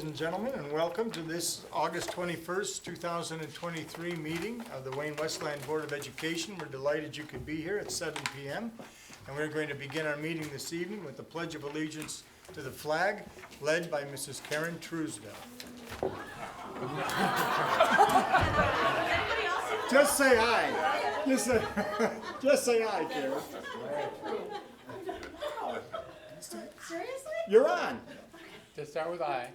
Ladies and gentlemen, and welcome to this August 21st, 2023 meeting of the Wayne-Westland Board of Education. We're delighted you could be here at 7 p.m. And we're going to begin our meeting this evening with the Pledge of Allegiance to the flag, led by Mrs. Karen Truesdell. Just say aye. Just say aye, Karen. Seriously? You're on. Just start with I.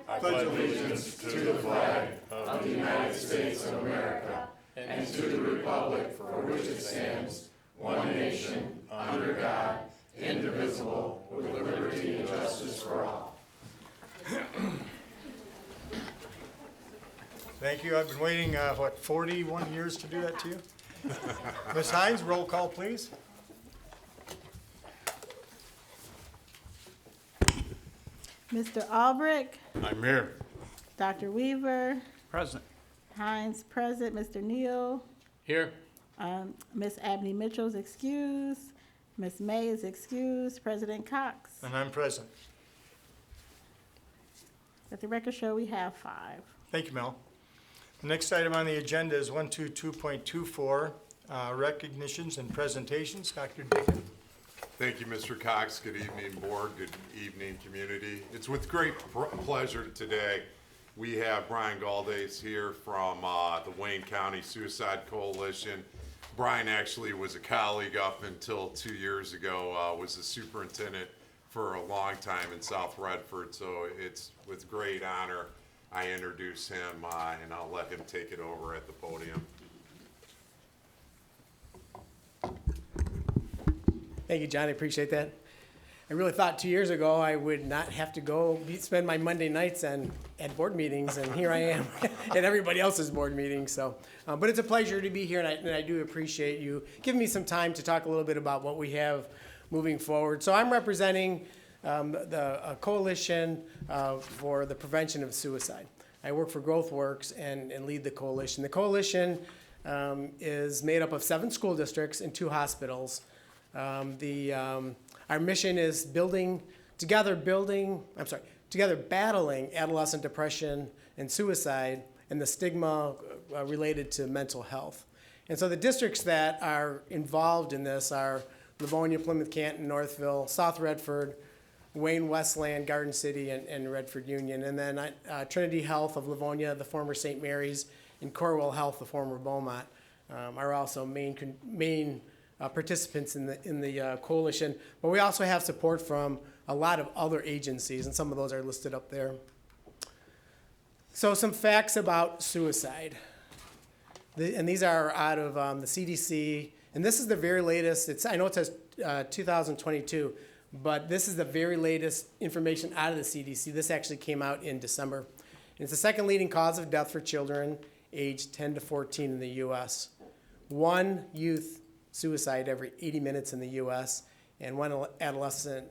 I pledge allegiance to the flag of the United States of America and to the republic for which it stands, one nation, under God, indivisible, with liberty and justice for all. Thank you. I've been waiting, 41 years to do that to you? Ms. Hines, roll call, please. Mr. Albrecht, I'm here. Dr. Weaver, Present. Hines present, Mr. Neal, Here. Miss Abney Mitchell's excused, Miss May is excused, President Cox. And I'm present. Let the record show we have 5. Thank you, Mel. The next item on the agenda is 122.24, recognitions and presentations. Dr. Dickon. Thank you, Mr. Cox. Good evening, board. Good evening, community. It's with great pleasure today. We have Brian Galdays here from the Wayne County Suicide Coalition. Brian actually was a colleague up until 2 years ago, was the superintendent for a long time in South Redford. So it's with great honor I introduce him, and I'll let him take it over at the podium. Thank you, John. I appreciate that. I really thought 2 years ago I would not have to spend my Monday nights at board meetings, and here I am at everybody else's board meetings. So, but it's a pleasure to be here, and I do appreciate you giving me some time to talk a little bit about what we have moving forward. So I'm representing the coalition for the prevention of suicide. I work for GrowthWorks and lead the coalition. The coalition is made up of 7 school districts and 2 hospitals. Our mission is together battling adolescent depression and suicide and the stigma related to mental health. And so the districts that are involved in this are Livonia, Plymouth, Canton, Northville, South Redford, Wayne-Westland, Garden City, and Redford Union. And then Trinity Health of Livonia, the former St. Mary's, and Corwell Health, the former Beaumont, are also main participants in the coalition, but we also have support from a lot of other agencies, and some of those are listed up there. So some facts about suicide, and these are out of the CDC, and this is the very latest. I know it says 2022, but this is the very latest information out of the CDC. This actually came out in December. And it's the second leading cause of death for children aged 10 to 14 in the U.S. 1 youth suicide every 80 minutes in the U.S., and 1 adolescent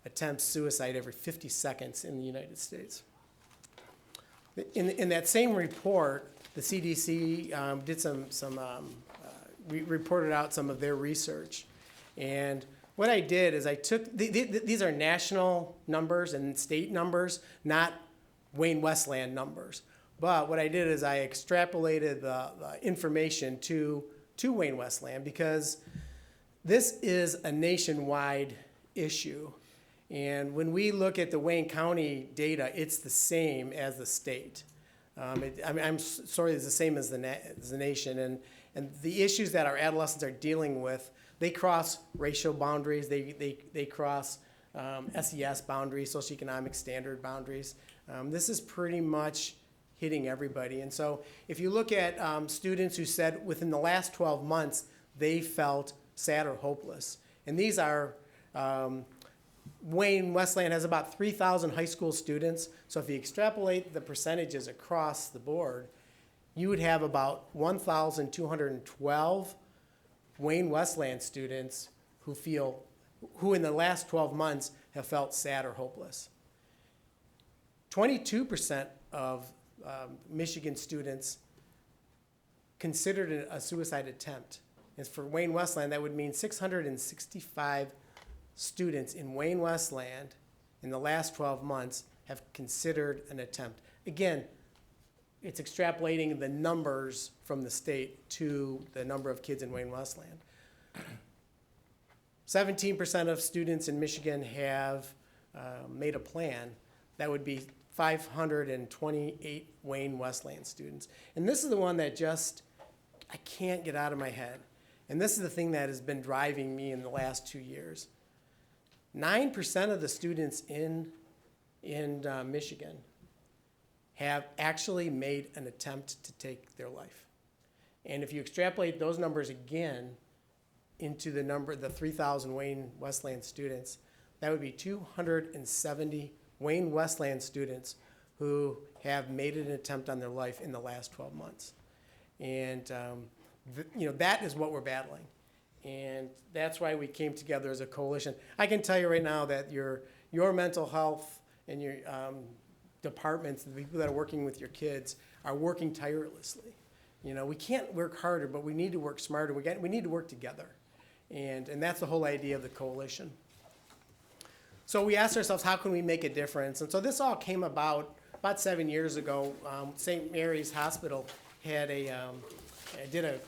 attempts suicide every 50 seconds in the United States. In that same report, the CDC reported out some of their research. And what I did is I took, these are national numbers and state numbers, not Wayne-Westland numbers. But what I did is I extrapolated the information to Wayne-Westland, because this is a nationwide issue. And when we look at the Wayne County data, it's the same as the state. I'm sorry, it's the same as the nation. And the issues that our adolescents are dealing with, they cross racial boundaries, they cross SES boundaries, socioeconomic standard boundaries. This is pretty much hitting everybody. And so if you look at students who said within the last 12 months they felt sad or hopeless, and these are, Wayne-Westland has about 3,000 high school students, so if you extrapolate the percentages across the board, you would have about 1,212 Wayne-Westland students who in the last 12 months have felt sad or hopeless. 22% of Michigan students considered a suicide attempt. And for Wayne-Westland, that would mean 665 students in Wayne-Westland in the last 12 months have considered an attempt. Again, it's extrapolating the numbers from the state to the number of kids in Wayne-Westland. 17% of students in Michigan have made a plan. That would be 528 Wayne-Westland students. And this is the one that I can't get out of my head. And this is the thing that has been driving me in the last 2 years. 9% of the students in Michigan have actually made an attempt to take their life. And if you extrapolate those numbers again into the 3,000 Wayne-Westland students, that would be 270 Wayne-Westland students who have made an attempt on their life in the last 12 months. And that is what we're battling. And that's why we came together as a coalition. I can tell you right now that your mental health and your departments, the people that are working with your kids, are working tirelessly. We can't work harder, but we need to work smarter. We need to work together. And that's the whole idea of the coalition. So we asked ourselves, how can we make a difference? And so this all came about 7 years ago. St. Mary's Hospital did a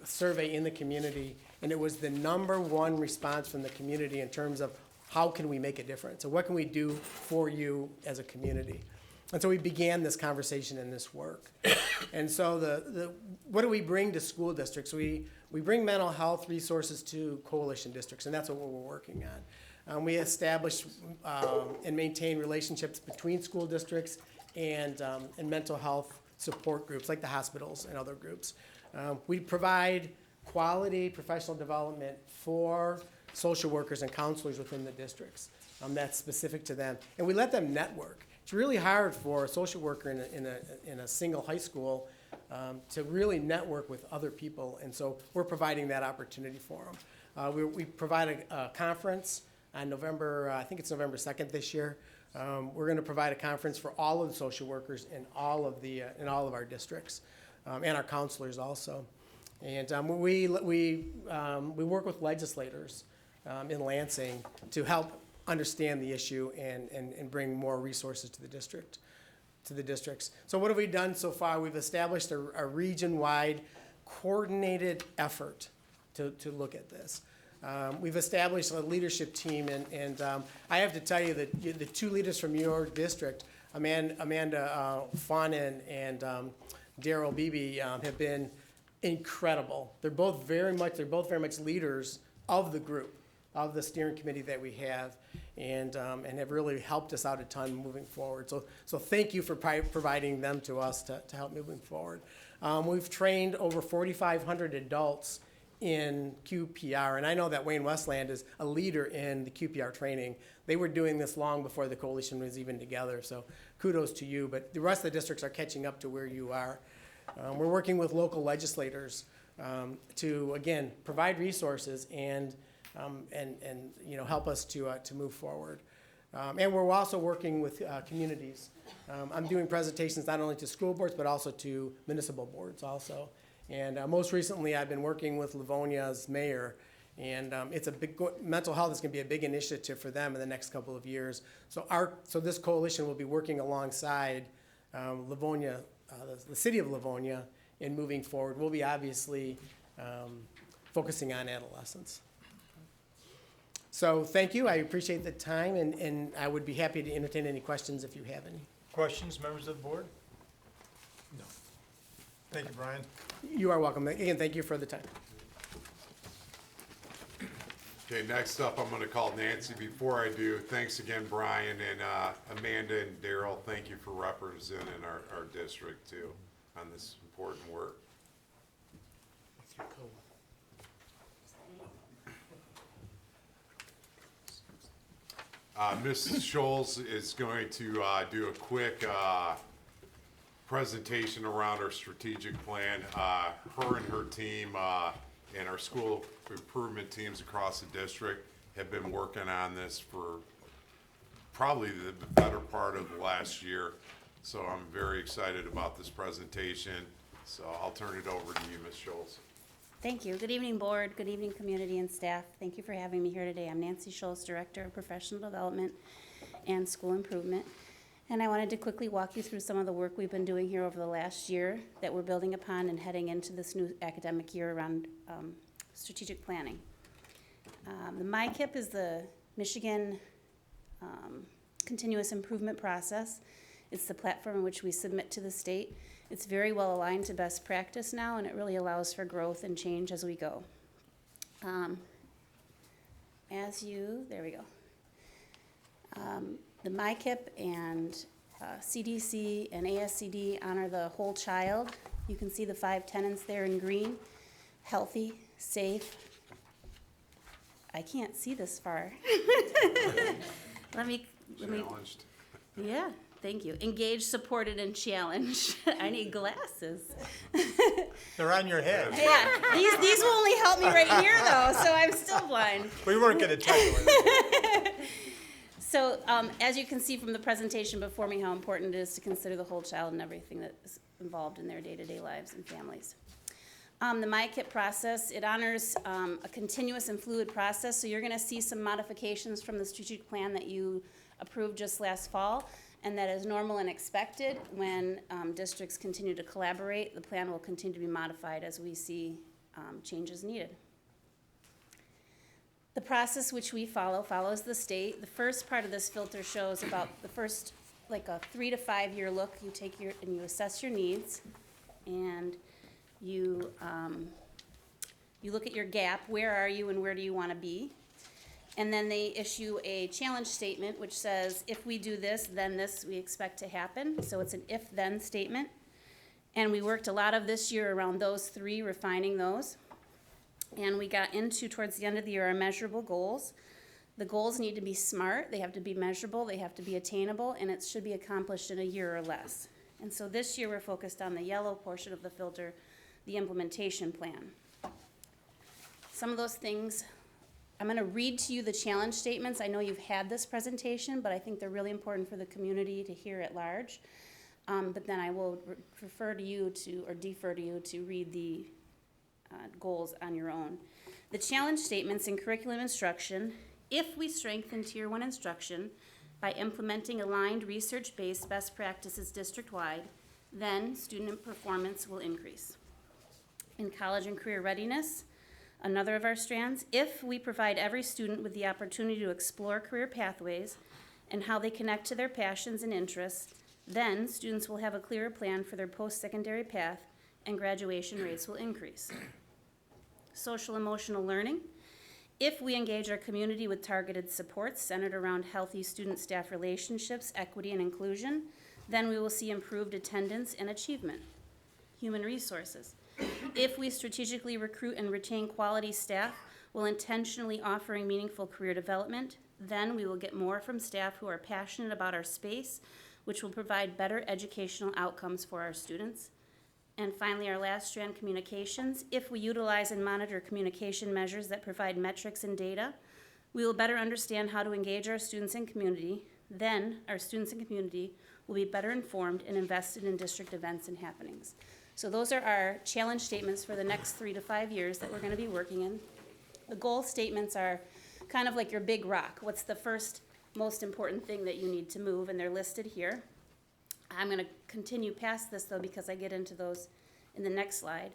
survey in the community, and it was the #1 response from the community in terms of how can we make a difference, and what can we do for you as a community. And so we began this conversation and this work. And so what do we bring to school districts? We bring mental health resources to coalition districts, and that's what we're working on. We establish and maintain relationships between school districts and mental health support groups like the hospitals and other groups. We provide quality professional development for social workers and counselors within the districts that's specific to them. And we let them network. It's really hard for a social worker in a single high school to really network with other people, and so we're providing that opportunity for them. We provide a conference on November, I think it's November 2nd this year. We're going to provide a conference for all of the social workers in all of our districts, and our counselors also. And we work with legislators in Lansing to help understand the issue and bring more resources to the districts. So what have we done so far? We've established a region-wide coordinated effort to look at this. We've established a leadership team, and I have to tell you that the two leaders from your district, Amanda Fawnin and Daryl Beebe, have been incredible. They're both very much leaders of the group, of the steering committee that we have, and have really helped us out a ton moving forward. So thank you for providing them to us to help moving forward. We've trained over 4,500 adults in QPR, and I know that Wayne-Westland is a leader in the QPR training. They were doing this long before the coalition was even together, so kudos to you, but the rest of the districts are catching up to where you are. We're working with local legislators to, again, provide resources and help us to move forward. And we're also working with communities. I'm doing presentations not only to school boards, but also to municipal boards also. And most recently, I've been working with Livonia's mayor, and it's mental health is going to be a big initiative for them in the next couple of years. So this coalition will be working alongside Livonia, the city of Livonia, in moving forward. We'll be obviously focusing on adolescents. So thank you. I appreciate the time, and I would be happy to entertain any questions if you have any. Questions, members of the board? No. Thank you, Brian. You are welcome. Again, thank you for the time. Okay, next up, I'm going to call Nancy. Before I do, thanks again, Brian, and Amanda and Daryl. Thank you for representing our district, too, on this important work. Ms. Scholes is going to do a quick presentation around our strategic plan. Her and her team and our school improvement teams across the district have been working on this for probably the better part of the last year. So I'm very excited about this presentation. So I'll turn it over to you, Ms. Scholes. Thank you. Good evening, board. Good evening, community and staff. Thank you for having me here today. I'm Nancy Schultz, Director of Professional Development and School Improvement. And I wanted to quickly walk you through some of the work we've been doing here over the last year that we're building upon and heading into this new academic year around strategic planning. The MyKIP is the Michigan Continuous Improvement Process. It's the platform in which we submit to the state. It's very well aligned to best practice now, and it really allows for growth and change as we go. There we go. The MyKIP and CDC and ASCD honor the whole child. You can see the 5 tenets there in green: healthy, safe. I can't see this far. Let me. Challenged. Yeah, thank you. Engage, supported, and challenge. I need glasses. They're on your head. Yeah, these will only help me right here though, so I'm still blind. We weren't gonna tell you. So, as you can see from the presentation before me, how important it is to consider the whole child and everything that is involved in their day-to-day lives and families. The MyKIP process, it honors a continuous and fluid process, so you're gonna see some modifications from the strategic plan that you approved just last fall, and that is normal and expected. When districts continue to collaborate, the plan will continue to be modified as we see changes needed. The process which we follows the state. The first part of this filter shows about the first, like a 3 to 5 year look. You take and you assess your needs, and you look at your gap. Where are you and where do you want to be? And then they issue a challenge statement which says, if we do this, then this we expect to happen. So it's an if-then statement. And we worked a lot of this year around those 3, refining those. And we got into, towards the end of the year, our measurable goals. The goals need to be SMART, they have to be measurable, they have to be attainable, and it should be accomplished in a year or less. And so this year we're focused on the yellow portion of the filter, the implementation plan. Some of those things, I'm gonna read to you the challenge statements. I know you've had this presentation, but I think they're really important for the community to hear at large. But then I will defer to you to read the goals on your own. The challenge statements in curriculum instruction: if we strengthen Tier 1 instruction by implementing aligned research-based best practices district-wide, then student performance will increase. In college and career readiness, another of our strands: if we provide every student with the opportunity to explore career pathways and how they connect to their passions and interests, then students will have a clearer plan for their post-secondary path and graduation rates will increase. Social emotional learning: if we engage our community with targeted supports centered around healthy student-staff relationships, equity, and inclusion, then we will see improved attendance and achievement. Human resources: if we strategically recruit and retain quality staff while intentionally offering meaningful career development, then we will get more from staff who are passionate about our space, which will provide better educational outcomes for our students. And finally, our last strand, communications: if we utilize and monitor communication measures that provide metrics and data, we will better understand how to engage our students and community. Then our students and community will be better informed and invested in district events and happenings. So those are our challenge statements for the next 3 to 5 years that we're going to be working in. The goal statements are kind of like your big rock. What's the first most important thing that you need to move? And they're listed here. I'm going to continue past this, though, because I get into those in the next slide.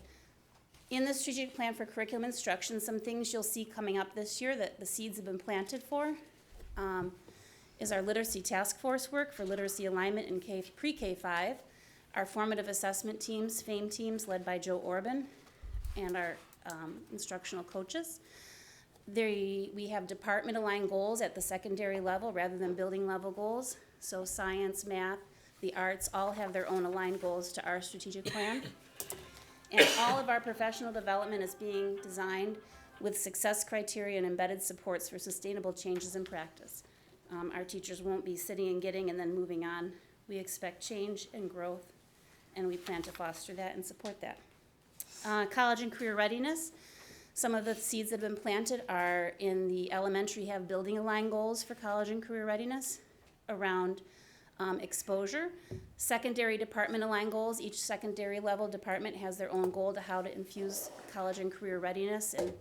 In the strategic plan for curriculum instruction, some things you'll see coming up this year that the seeds have been planted for is our literacy task force work for literacy alignment in pre-K-5, our formative assessment teams, FAME teams, led by Joe Orban, and our instructional coaches. We have department-aligned goals at the secondary level rather than building level goals. So science, math, the arts all have their own aligned goals to our strategic plan. And all of our professional development is being designed with success criteria and embedded supports for sustainable changes in practice. Our teachers won't be sitting and getting and then moving on. We expect change and growth, and we plan to foster that and support that. College and career readiness: some of the seeds that have been planted are in the elementary, have building aligned goals for college and career readiness around exposure. Secondary department aligned goals: each secondary level department has their own goal to how to infuse college and career readiness and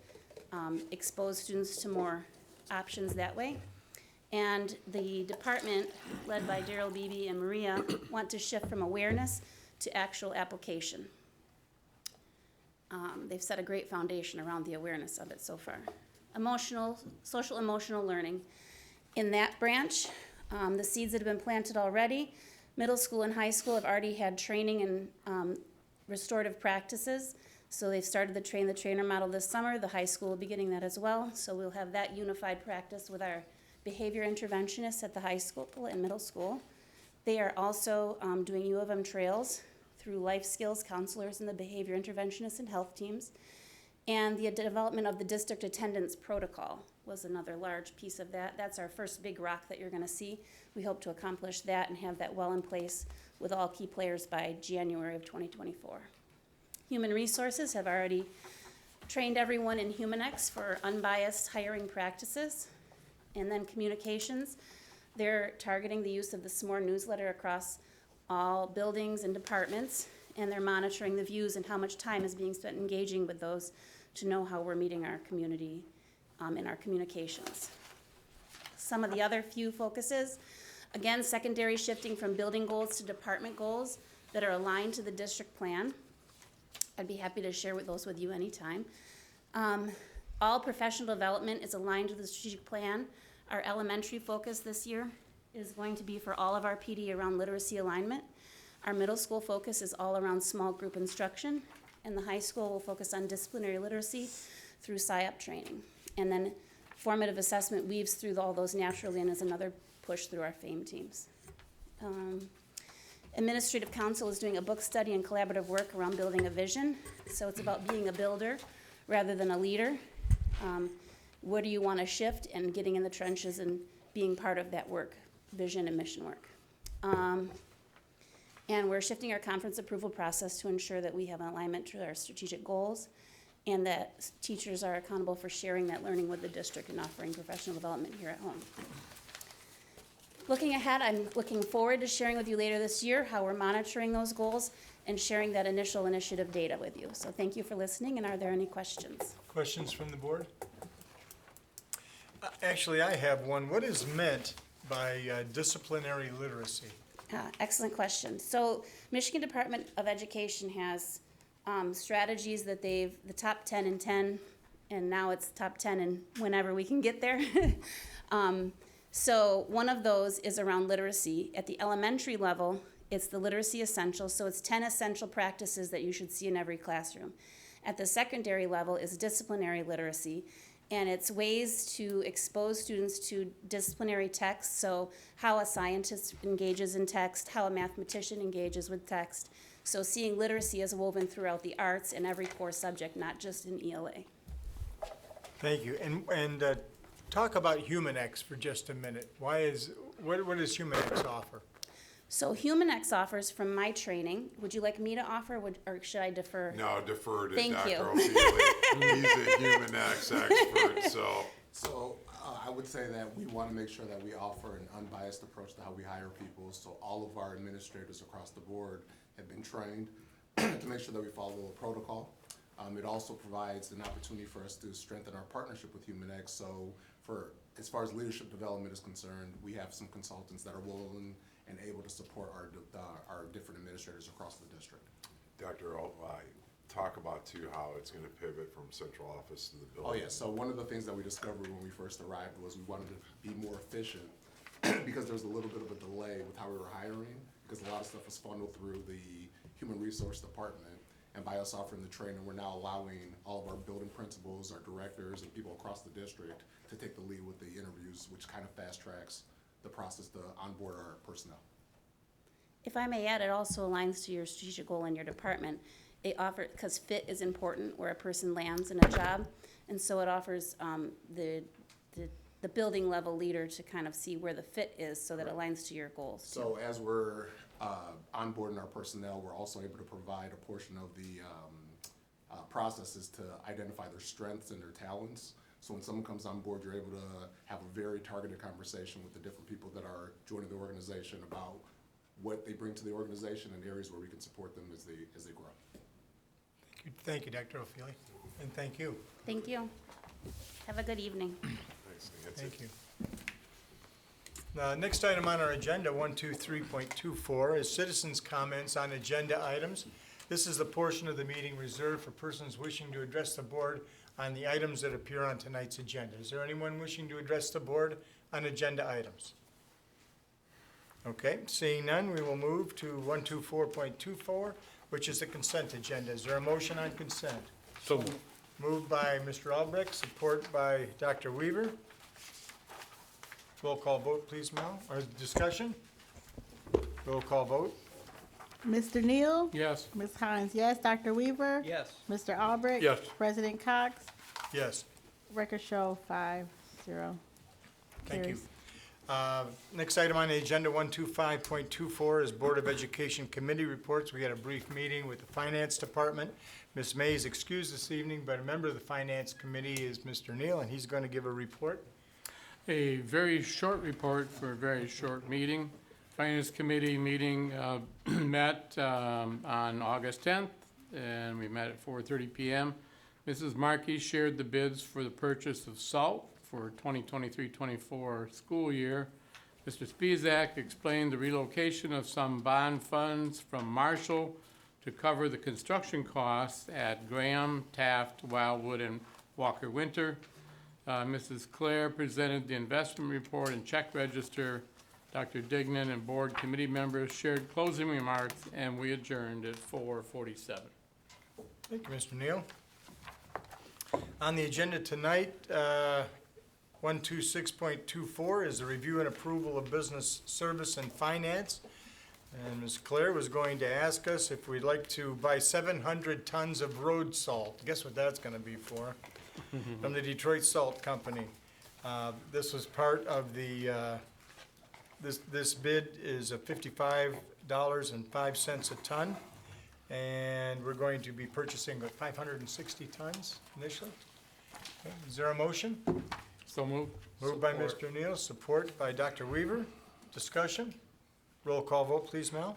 expose students to more options that way. And the department, led by Daryl Beebe and Maria, want to shift from awareness to actual application. They've set a great foundation around the awareness of it so far. Social emotional learning. In that branch, the seeds that have been planted already, middle school and high school have already had training in restorative practices. So they've started the train the trainer model this summer. The high school will be getting that as well. So we'll have that unified practice with our behavior interventionists at the high school and middle school. They are also doing U of M trails through life skills counselors and the behavior interventionists and health teams. And the development of the district attendance protocol was another large piece of that. That's our first big rock that you're gonna see. We hope to accomplish that and have that well in place with all key players by January of 2024. Human resources have already trained everyone in HumanX for unbiased hiring practices. And then communications, they're targeting the use of the SMORE newsletter across all buildings and departments, and they're monitoring the views and how much time is being spent engaging with those to know how we're meeting our community in our communications. Some of the other few focuses, again, secondary shifting from building goals to department goals that are aligned to the district plan. I'd be happy to share those with you anytime. All professional development is aligned to the strategic plan. Our elementary focus this year is going to be for all of our PD around literacy alignment. Our middle school focus is all around small group instruction, and the high school will focus on disciplinary literacy through SIOP training. And then formative assessment weaves through all those naturally and is another push through our FAME teams. Administrative Council is doing a book study and collaborative work around building a vision. So it's about being a builder rather than a leader. Where do you want to shift, and getting in the trenches and being part of that work, vision and mission work. And we're shifting our conference approval process to ensure that we have an alignment to our strategic goals and that teachers are accountable for sharing that learning with the district and offering professional development here at home. Looking ahead, I'm looking forward to sharing with you later this year how we're monitoring those goals and sharing that initial initiative data with you. So thank you for listening, and are there any questions? Questions from the board? Actually, I have one. What is meant by disciplinary literacy? Excellent question. So Michigan Department of Education has strategies that the top 10 in 10, and now it's top 10 and whenever we can get there. So one of those is around literacy. At the elementary level, it's the literacy essentials. So it's 10 essential practices that you should see in every classroom. At the secondary level is disciplinary literacy. And it's ways to expose students to disciplinary text, so how a scientist engages in text, how a mathematician engages with text. So seeing literacy as woven throughout the arts in every core subject, not just in ELA. Thank you. And talk about HumanX for just a minute. What does HumanX offer? So HumanX offers from my training. Would you like me to offer, or should I defer? No, defer to Thank Dr. you. O'Feely. He's a HumanX expert, so. So I would say that we want to make sure that we offer an unbiased approach to how we hire people. So all of our administrators across the board have been trained to make sure that we follow the protocol. It also provides an opportunity for us to strengthen our partnership with HumanX. So as far as leadership development is concerned, we have some consultants that are willing and able to support our different administrators across the district. Dr. O, talk about too how it's going to pivot from central office to the building. Oh yeah, so one of the things that we discovered when we first arrived was we wanted to be more efficient because there was a little bit of a delay with how we were hiring, because a lot of stuff was funneled through the human resource department. And by us offering the training, we're now allowing all of our building principals, our directors, and people across the district to take the lead with the interviews, which kind of fast tracks the process to onboard our personnel. If I may add, it also aligns to your strategic goal in your department. It offers, because fit is important where a person lands in a job, and so it offers the building level leader to kind of see where the fit is so that it aligns to your goals. So as we're onboarding our personnel, we're also able to provide a portion of the processes to identify their strengths and their talents. So when someone comes on board, you're able to have a very targeted conversation with the different people that are joining the organization about what they bring to the organization and areas where we can support them as they grow. Thank you, Dr. O'Feely, and thank you. Thank you. Have a good evening. Thanks, Nancy. Thank you. The next item on our agenda, 123.24, is citizens' comments on agenda items. This is the portion of the meeting reserved for persons wishing to address the board on the items that appear on tonight's agenda. Is there anyone wishing to address the board on agenda items? Okay, seeing none, we will move to 124.24, which is the consent agenda. Is there a motion on consent? So Moved by Mr. Albrecht, support by Dr. Weaver. Roll call vote, please, Mel, or discussion? Roll call vote. Mr. Neal? Yes. Ms. Hines, yes. Dr. Weaver? Yes. Mr. Albrecht? Yes. President Cox? Yes, Record show 5-0. thank you. Carries. Next item on the agenda, 125.24, is Board of Education Committee reports. We had a brief meeting with the Finance Department. Ms. May is excused this evening, but a member of the Finance Committee is Mr. Neal, and he's going to give a report. A very short report for a very short meeting. Finance Committee meeting met on August 10th, and we met at 4:30 p.m. Mrs. Markey shared the bids for the purchase of salt for 2023-24 school year. Mr. Spizak explained the relocation of some bond funds from Marshall to cover the construction costs at Graham, Taft, Wildwood, and Walker Winter. Mrs. Claire presented the investment report and check register. Dr. Dignan and board committee members shared closing remarks, and we adjourned at 4:47. Thank you, Mr. Neal. On the agenda tonight, 126.24 is the review and approval of business service and finance. And Ms. Claire was going to ask us if we'd like to buy 700 tons of road salt. Guess what that's gonna be for? From the Detroit Salt Company. This was part of the, this bid is $55.05 a ton. And we're going to be purchasing 560 tons initially. Okay, is there a motion? So moved. Moved by Mr. Neal, support by Dr. Weaver. Discussion? Roll call vote, please, Mel.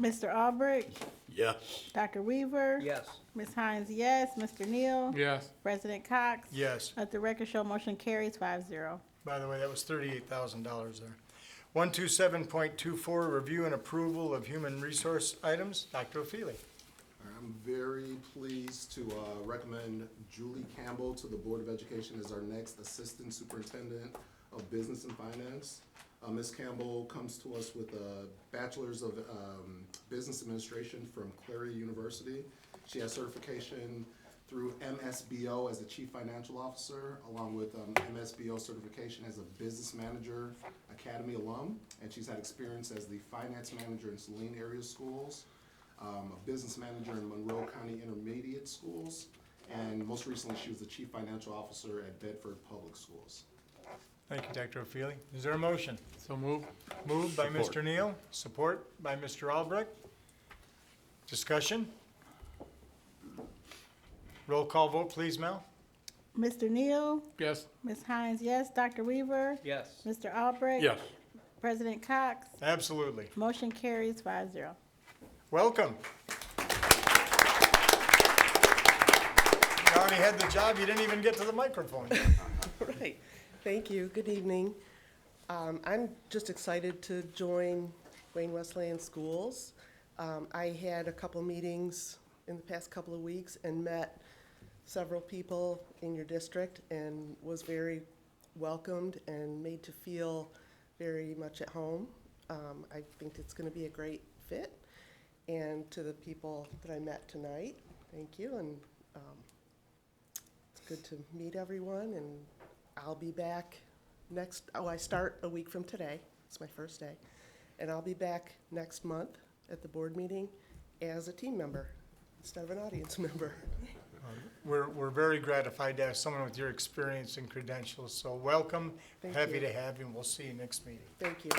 Mr. Albrecht? Yes. Dr. Weaver? Yes. Ms. Hines, yes. Mr. Neal? Yes. President Cox? Yes. Let the record show motion carries 5-0. By the way, that was $38,000 there. 127.24, review and approval of human resource items. Dr. O'Feely. I'm very pleased to recommend Julie Campbell to the Board of Education as our next Assistant Superintendent of Business and Finance. Ms. Campbell comes to us with a Bachelor's of Business Administration from Clary University. She has certification through MSBO as a Chief Financial Officer, along with MSBO certification as a Business Manager Academy alum. And she's had experience as the Finance Manager in Saline Area Schools, a Business Manager in Monroe County Intermediate Schools, and most recently she was the Chief Financial Officer at Bedford Public Schools. Thank you, Dr. O'Feely. Is there a motion? So moved. Moved by Support. Mr. Neal, support by Mr. Albrecht. Discussion? Roll call vote, please, Mel. Mr. Neal? Yes. Ms. Hines, yes. Dr. Weaver? Yes. Mr. Albrecht? Yes. President Cox? Absolutely. Motion carries 5-0. Welcome. You already had the job, you didn't even get to the microphone. Right. Thank you. Good evening. I'm just excited to join Wayne-Westland Schools. I had a couple meetings in the past couple of weeks and met several people in your district and was very welcomed and made to feel very much at home. I think it's going to be a great fit. And to the people that I met tonight, thank you. And it's good to meet everyone, and I'll be back I start a week from today. It's my first day. And I'll be back next month at the board meeting as a team member instead of an audience member. We're very gratified to have someone with your experience and credentials, so welcome. Thank Happy you. to have you, and we'll see you next meeting. Thank you.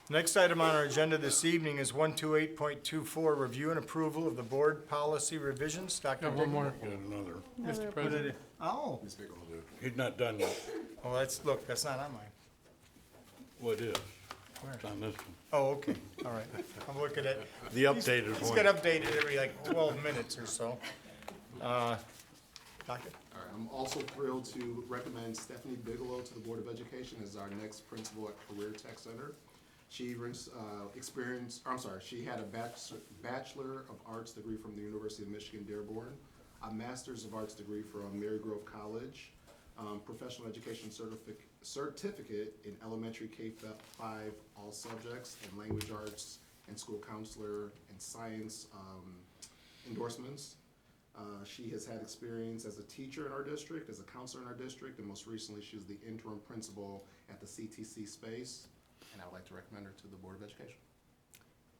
Next item on our agenda this evening is 128.24, review and approval of the board policy revisions. Dr. Got one Dickman. more, Got another. Mr. President. Oh, Ms. Bigelow. He's not done yet. well, look, that's not on mine. What is? Where? It's on this one. Oh, okay, all right. I'm looking at, The updated he's one. got updated every like 12 minutes or so. Doctor? All right, I'm also thrilled to recommend Stephanie Bigelow to the Board of Education as our next principal at Career Tech Center. She brings she had a Bachelor of Arts degree from the University of Michigan Dearborn, a Master's of Arts degree from Marygrove College, professional education certificate in elementary K-5 all subjects, and language arts and school counselor and science endorsements. She has had experience as a teacher in our district, as a counselor in our district, and most recently she was the interim principal at the CTC space. And I would like to recommend her to the Board of Education.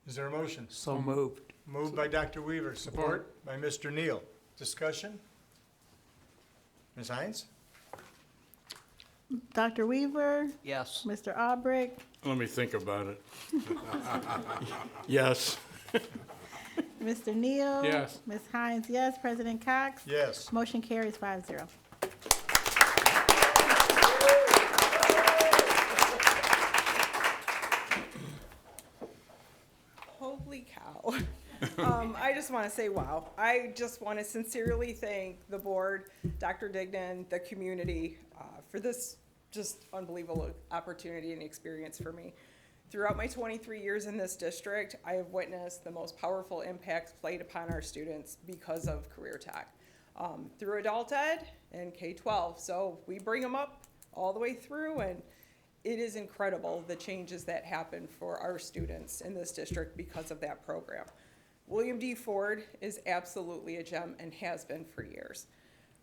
Is there a motion? So moved. Moved by Dr. Weaver, support by Mr. Neal. Discussion? Ms. Hines? Dr. Weaver, Yes. Mr. Albrecht, Let me think about it. Yes. Mr. Neal. Yes. Ms. Hines, yes. President Cox. Yes. Motion carries 5-0. Holy cow. I just want to say, wow. I just want to sincerely thank the board, Dr. Dignan, the community, for this just unbelievable opportunity and experience for me. Throughout my 23 years in this district, I have witnessed the most powerful impacts played upon our students because of Career Tech, through adult ed and K-12. So we bring them up all the way through, and it is incredible the changes that happen for our students in this district because of that program. William D. Ford is absolutely a gem and has been for years.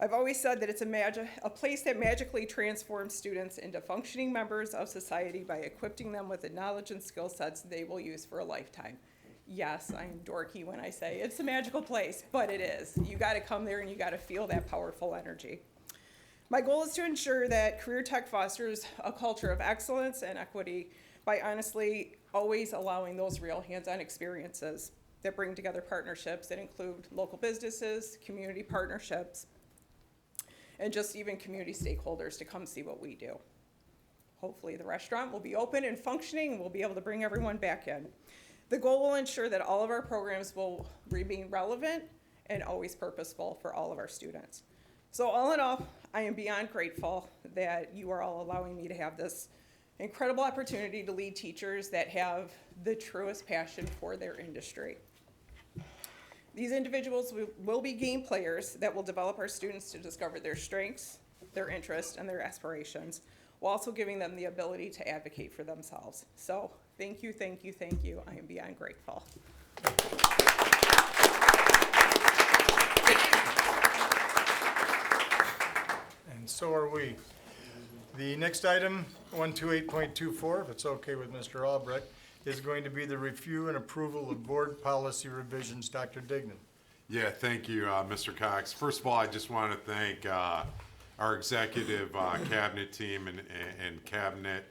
I've always said that it's a place that magically transforms students into functioning members of society by equipping them with the knowledge and skill sets they will use for a lifetime. Yes, I'm dorky when I say it's a magical place, but it is. You gotta come there and you gotta feel that powerful energy. My goal is to ensure that Career Tech fosters a culture of excellence and equity by honestly always allowing those real hands-on experiences that bring together partnerships that include local businesses, community partnerships, and just even community stakeholders to come see what we do. Hopefully the restaurant will be open and functioning and we'll be able to bring everyone back in. The goal will ensure that all of our programs will remain relevant and always purposeful for all of our students. So all in all, I am beyond grateful that you are all allowing me to have this incredible opportunity to lead teachers that have the truest passion for their industry. These individuals will be game players that will develop our students to discover their strengths, their interests, and their aspirations, while also giving them the ability to advocate for themselves. So thank you, thank you, thank you. I am beyond grateful. And so are we. The next item, 128.24, if it's okay with Mr. Albrecht, is going to be the review and approval of board policy revisions. Dr. Dignan. Yeah, thank you, Mr. Cox. First of all, I just want to thank our executive cabinet team and cabinet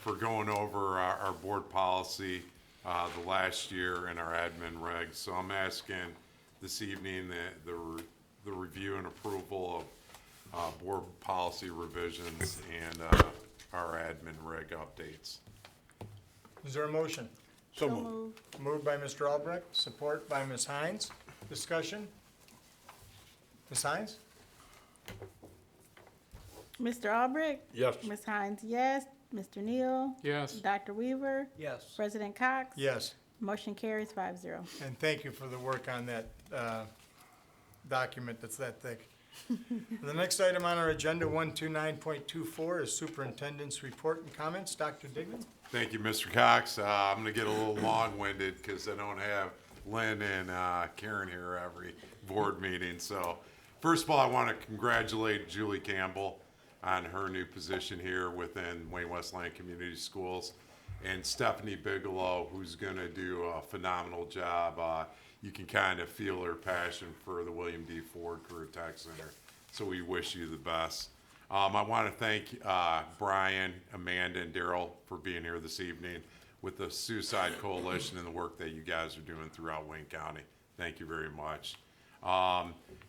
for going over our board policy the last year and our admin regs. So I'm asking this evening the review and approval of board policy revisions and our admin reg updates. Is there a motion? So moved. Moved by Mr. Albrecht, support by Ms. Hines. Discussion? Ms. Hines? Mr. Albrecht. Yes. Ms. Hines, yes. Mr. Neal. Yes. Dr. Weaver. Yes. President Cox. Yes. Motion carries 5-0. And thank you for the work on that document that's that thick. The next item on our agenda, 129.24, is superintendent's report and comments. Dr. Dignan? Thank you, Mr. Cox. I'm going to get a little long-winded because I don't have Lynn and Karen here every board meeting. So first of all, I want to congratulate Julie Campbell on her new position here within Wayne-Westland Community Schools, and Stephanie Bigelow, who's going to do a phenomenal job. You can kind of feel her passion for the William D. Ford Career Tech Center. So we wish you the best. I want to thank Brian, Amanda, and Daryl for being here this evening with the Suicide Coalition and the work that you guys are doing throughout Wayne County. Thank you very much.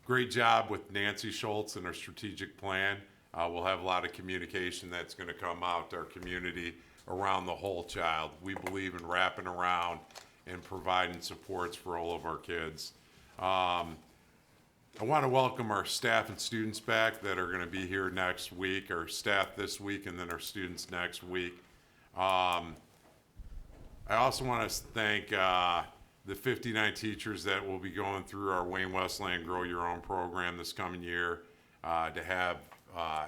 Great job with Nancy Schultz and our strategic plan. We'll have a lot of communication that's going to come out to our community around the whole child. We believe in wrapping around and providing supports for all of our kids. I want to welcome our staff and students back that are going to be here next week, our staff this week, and then our students next week. I also want to thank the 59 teachers that will be going through our Wayne-Westland Grow Your Own program this coming year to have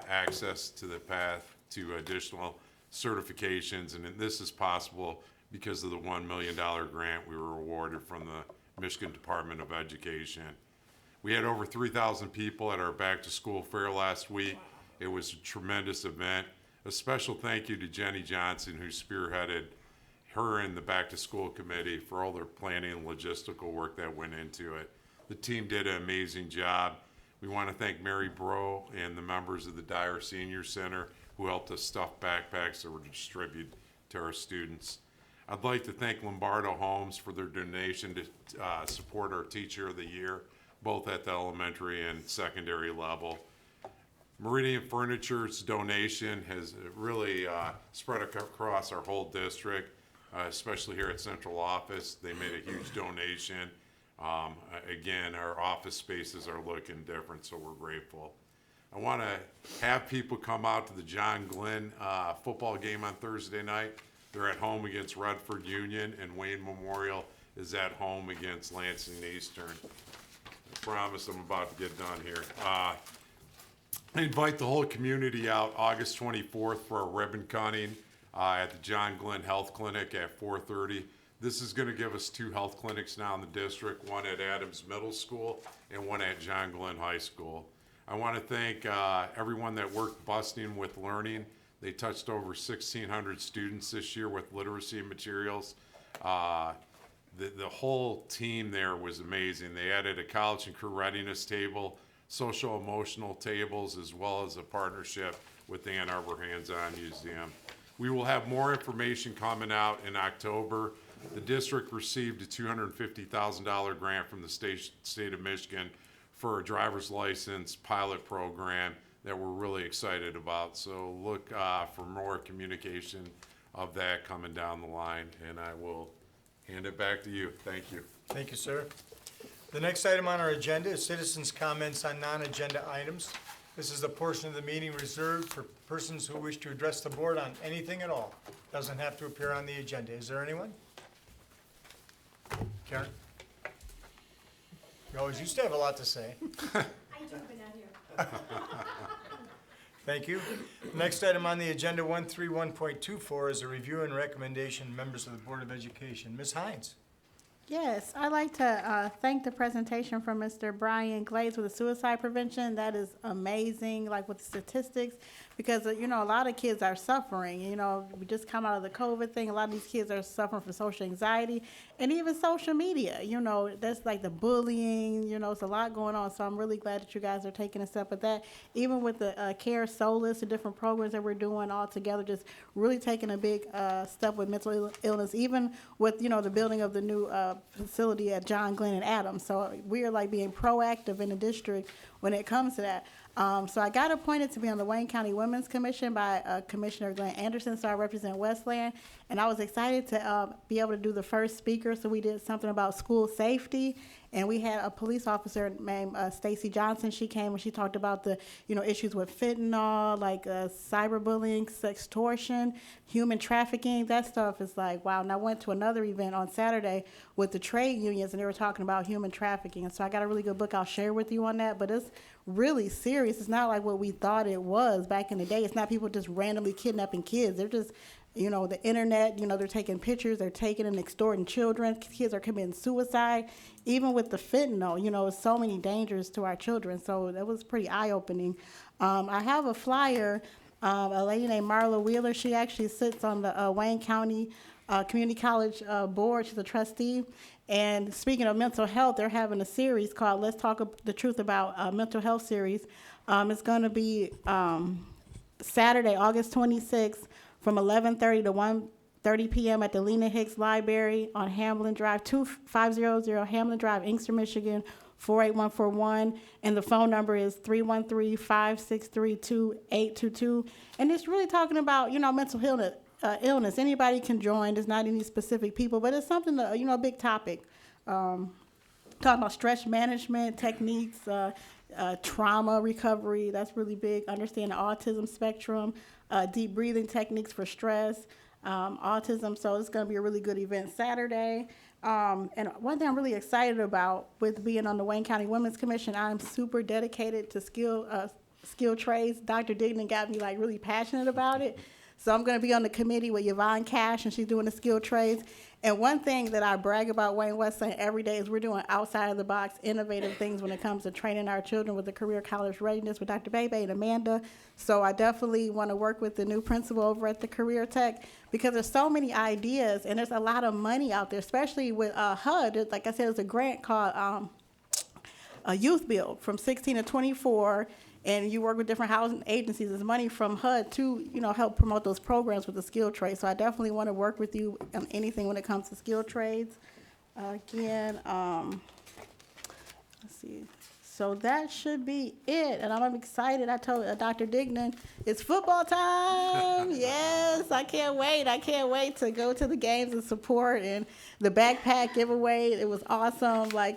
access to the path to additional certifications. And this is possible because of the $1 million grant we were awarded from the Michigan Department of Education. We had over 3,000 people at our back to school fair last week. It was a tremendous event. A special thank you to Jenny Johnson, who spearheaded her and the back to school committee for all their planning and logistical work that went into it. The team did an amazing job. We want to thank Mary Bro and the members of the Dyer Senior Center who helped us stuff backpacks that were distributed to our students. I'd like to thank Lombardo Homes for their donation to support our Teacher of the Year, both at the elementary and secondary level. Meridian Furniture's donation has really spread across our whole district, especially here at central office. They made a huge donation. Again, our office spaces are looking different, so we're grateful. I want to have people come out to the John Glenn football game on Thursday night. They're at home against Redford Union, and Wayne Memorial is at home against Lansing Eastern. I promise I'm about to get done here. I invite the whole community out August 24th for a ribbon cutting at the John Glenn Health Clinic at 4:30. This is going to give us 2 health clinics now in the district, one at Adams Middle School and one at John Glenn High School. I want to thank everyone that worked Busting with Learning. They touched over 1,600 students this year with literacy materials. The whole team there was amazing. They added a college and career readiness table, social emotional tables, as well as a partnership with the Ann Arbor Hands-On Museum. We will have more information coming out in October. The district received a $250,000 grant from the state of Michigan for a driver's license pilot program that we're really excited about. So look for more communication of that coming down the line, and I will hand it back to you. Thank you. Thank you, sir. The next item on our agenda is citizens' comments on non-agenda items. This is the portion of the meeting reserved for persons who wish to address the board on anything at all. Doesn't have to appear on the agenda. Is there anyone? Karen? You always used to have a lot to say. I do, but not here. Thank you. Next item on the agenda, 131.24, is a review and recommendation, members of the Board of Education. Ms. Hines? Yes, I'd like to thank the presentation from Mr. Brian Glaze with the suicide prevention. That is amazing, like with the statistics, because, you know, a lot of kids are suffering. You know, we just come out of the COVID thing. A lot of these kids are suffering from social anxiety and even social media. You know, that's like the bullying, you know, it's a lot going on. So I'm really glad that you guys are taking a step at that. Even with the Care Solace, the different programs that we're doing all together, just really taking a big step with mental illness, even with, you know, the building of the new facility at John Glenn and Adams. So we are like being proactive in the district when it comes to that. So I got appointed to be on the Wayne County Women's Commission by Commissioner Glenn Anderson, so I represent Westland. And I was excited to be able to do the first speaker, so we did something about school safety. And we had a police officer named Stacy Johnson. She came and she talked about the, you know, issues with fentanyl, like cyberbullying, sextortion, human trafficking. That stuff is like, wow. And I went to another event on Saturday with the trade unions, and they were talking about human trafficking. And so I got a really good book I'll share with you on that. But it's really serious. It's not like what we thought it was back in the day. It's not people just randomly kidnapping kids. They're just, you know, the internet, you know, they're taking pictures, they're taking and extorting children. Kids are committing suicide. Even with the fentanyl, you know, so many dangers to our children. So that was pretty eye-opening. I have a flyer, a lady named Marla Wheeler. She actually sits on the Wayne County Community College board. She's a trustee. And speaking of mental health, they're having a series called Let's Talk the Truth About Mental Health series. It's going to be Saturday, August 26th, from 11:30 to 1:30 p.m. at the Lena Hicks Library on Hamlin Drive, 2500 Hamlin Drive, Inkster, Michigan, 48141. And the phone number is 313-563-2822. And it's really talking about, you know, mental illness. Anybody can join. There's not any specific people, but it's something, you know, a big topic. talking about stress management techniques, trauma recovery, that's really big, understanding the autism spectrum, deep breathing techniques for stress, autism. So it's going to be a really good event Saturday. And one thing I'm really excited about with being on the Wayne County Women's Commission, I'm super dedicated to skill trades. Dr. Dignan got me like really passionate about it. So I'm going to be on the committee with Yvonne Cash, and she's doing the skill trades. And one thing that I brag about Wayne-Westland every day is we're doing outside of the box, innovative things when it comes to training our children with the career college readiness with Dr. Bebe and Amanda. So I definitely want to work with the new principal over at the Career Tech because there's so many ideas and there's a lot of money out there, especially with HUD. Like I said, there's a grant called a Youth Build from 16 to 24. And you work with different housing agencies. There's money from HUD to, help promote those programs with the skill trades. So I definitely want to work with you on anything when it comes to skill trades. Again, let's see. So that should be it. And I'm excited. I told Dr. Dignan, it's football time. Yes, I can't wait. I can't wait to go to the games and support. And the backpack giveaway, it was awesome. I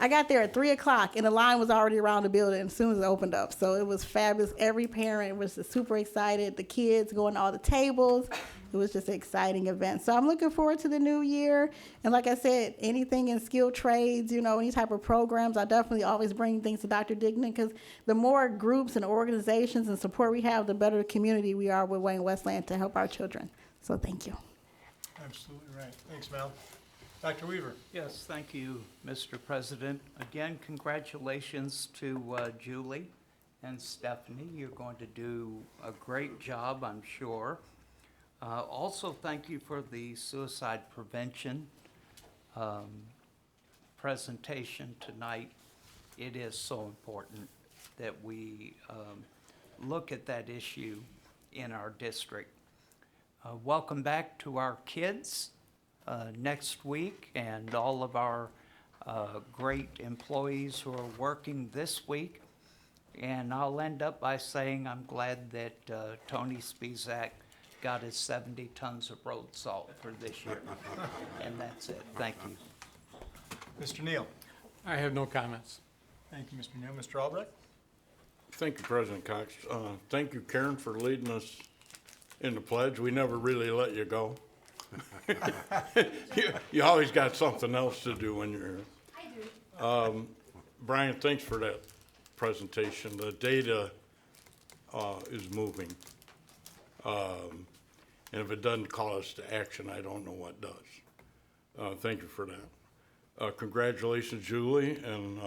got there at 3:00 and the line was already around the building as soon as it opened up. So it was fabulous. Every parent was just super excited. The kids going to all the tables. It was just an exciting event. So I'm looking forward to the new year. And like I said, anything in skilled trades, any type of programs, I definitely always bring things to Dr. Dignan because the more groups and organizations and support we have, the better community we are with Wayne-Westland to help our children. So thank you. Absolutely right. Thanks, Mel. Dr. Weaver. Yes, thank you, Mr. President. Again, congratulations to Julie and Stephanie. You're going to do a great job, I'm sure. Also, thank you for the suicide prevention presentation tonight. It is so important that we look at that issue in our district. Welcome back to our kids next week and all of our great employees who are working this week. And I'll end up by saying I'm glad that Tony Spizak got his 70 tons of road salt for this year. And that's it. Thank you. Mr. Neal. I have no comments. Thank you, Mr. Neal. Mr. Albrecht. Thank you, President Cox. Thank you, Karen, for leading us in the pledge. We never really let you go. You always got something else to do when you're here. I do. Brian, thanks for that presentation. The data is moving. And if it doesn't call us to action, I don't know what does. Thank you for that. Congratulations, Julie and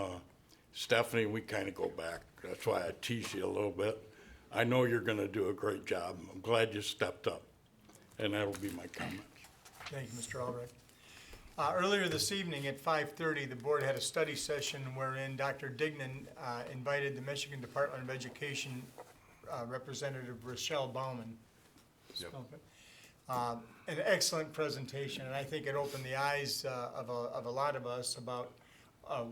Stephanie. We kind of go back. That's why I tease you a little bit. I know you're going to do a great job. I'm glad you stepped up. And that'll be my comments. Thank you, Mr. Albrecht. Earlier this evening at 5:30, the board had a study session wherein Dr. Dignan invited the Michigan Department of Education Representative Rochelle Baumann. Yep. An excellent presentation, and I think it opened the eyes of a lot of us about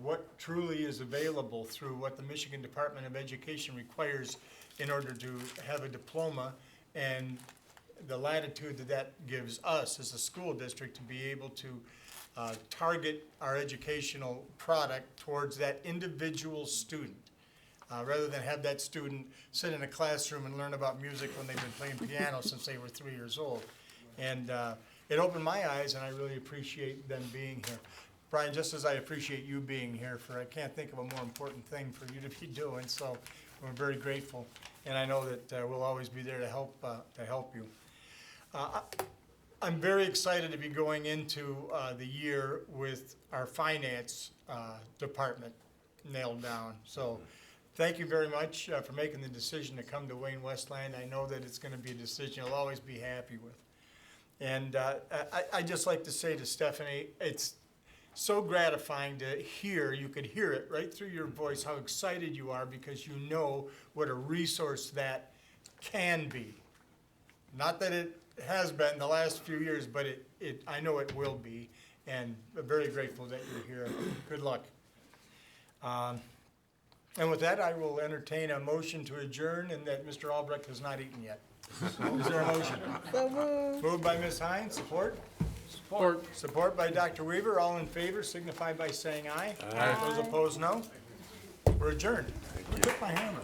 what truly is available through what the Michigan Department of Education requires in order to have a diploma, and the latitude that that gives us as a school district to be able to target our educational product towards that individual student. Rather than have that student sit in a classroom and learn about music when they've been playing piano since they were 3 years old. And it opened my eyes, and I really appreciate them being here. Brian, just as I appreciate you being here, I can't think of a more important thing for you to be doing, so we're very grateful. And I know that we'll always be there to help you. I'm very excited to be going into the year with our finance department nailed down. So thank you very much for making the decision to come to Wayne-Westland. I know that it's going to be a decision you'll always be happy with. And I just like to say to Stephanie, it's so gratifying to hear, you could hear it right through your voice, how excited you are because you know what a resource that can be. Not that it has been the last few years, but I know it will be. And I'm very grateful that you're here. Good luck. And with that, I will entertain a motion to adjourn and that Mr. Albrecht has not eaten yet. Is there a motion? So moved. Moved by Ms. Hines, support? Support. Support by Dr. Weaver. All in favor signify by saying aye. Aye. Those opposed, no. We're adjourned. Who took my hammer?